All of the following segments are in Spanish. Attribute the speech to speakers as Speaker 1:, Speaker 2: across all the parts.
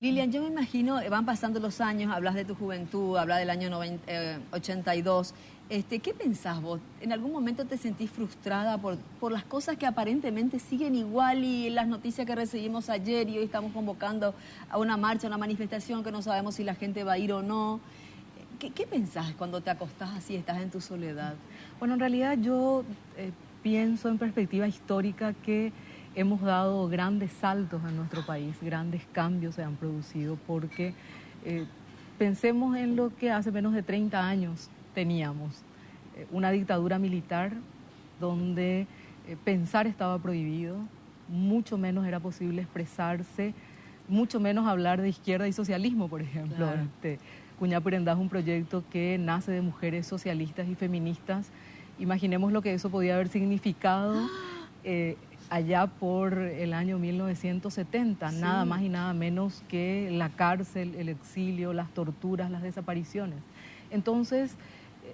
Speaker 1: Lilian, yo me imagino, van pasando los años, hablas de tu juventud, hablas del año 82. ¿Qué pensás vos? ¿En algún momento te sentís frustrada por las cosas que aparentemente siguen igual y las noticias que recibimos ayer y hoy estamos convocando a una marcha, a una manifestación que no sabemos si la gente va a ir o no? ¿Qué pensás cuando te acostás así, estás en tu soledad?
Speaker 2: Bueno, en realidad yo pienso en perspectiva histórica que hemos dado grandes saltos en nuestro país, grandes cambios se han producido, porque pensemos en lo que hace menos de 30 años teníamos, una dictadura militar donde pensar estaba prohibido, mucho menos era posible expresarse, mucho menos hablar de izquierda y socialismo, por ejemplo.
Speaker 1: Claro.
Speaker 2: Cuñapurendá es un proyecto que nace de mujeres socialistas y feministas. Imaginemos lo que eso podía haber significado allá por el año 1970,
Speaker 1: Sí.
Speaker 2: nada más y nada menos que la cárcel, el exilio, las torturas, las desapariciones. Entonces,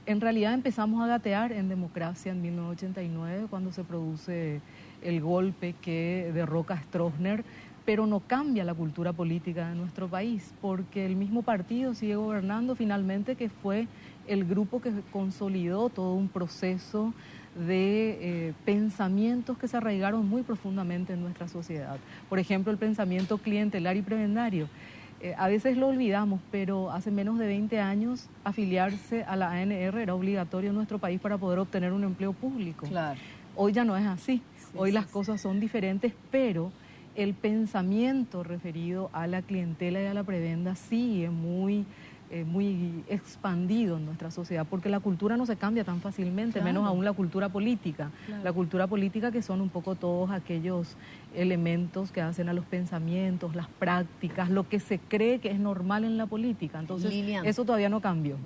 Speaker 2: en realidad empezamos a gatear en democracia en 1989, cuando se produce el golpe que derroca a Stroessner, pero no cambia la cultura política de nuestro país, porque el mismo partido sigue gobernando finalmente, que fue el grupo que consolidó todo un proceso de pensamientos que se arraigaron muy profundamente en nuestra sociedad. Por ejemplo, el pensamiento clientelar y prebendario. A veces lo olvidamos, pero hace menos de 20 años afiliarse a la ANR era obligatorio en nuestro país para poder obtener un empleo público.
Speaker 1: Claro.
Speaker 2: Hoy ya no es así.
Speaker 1: Sí,
Speaker 2: Hoy
Speaker 1: sí,
Speaker 2: las
Speaker 1: sí.
Speaker 2: cosas son diferentes, pero el pensamiento referido a la clientela y a la prebenda sigue muy expandido en nuestra sociedad, porque la cultura no se cambia tan fácilmente,
Speaker 1: Claro.
Speaker 2: menos aún la cultura política.
Speaker 1: Claro.
Speaker 2: La cultura política, que son un poco todos aquellos elementos que hacen a los pensamientos, las prácticas, lo que se cree que es normal en la política. Entonces,
Speaker 1: Lilian.
Speaker 2: eso todavía no cambió.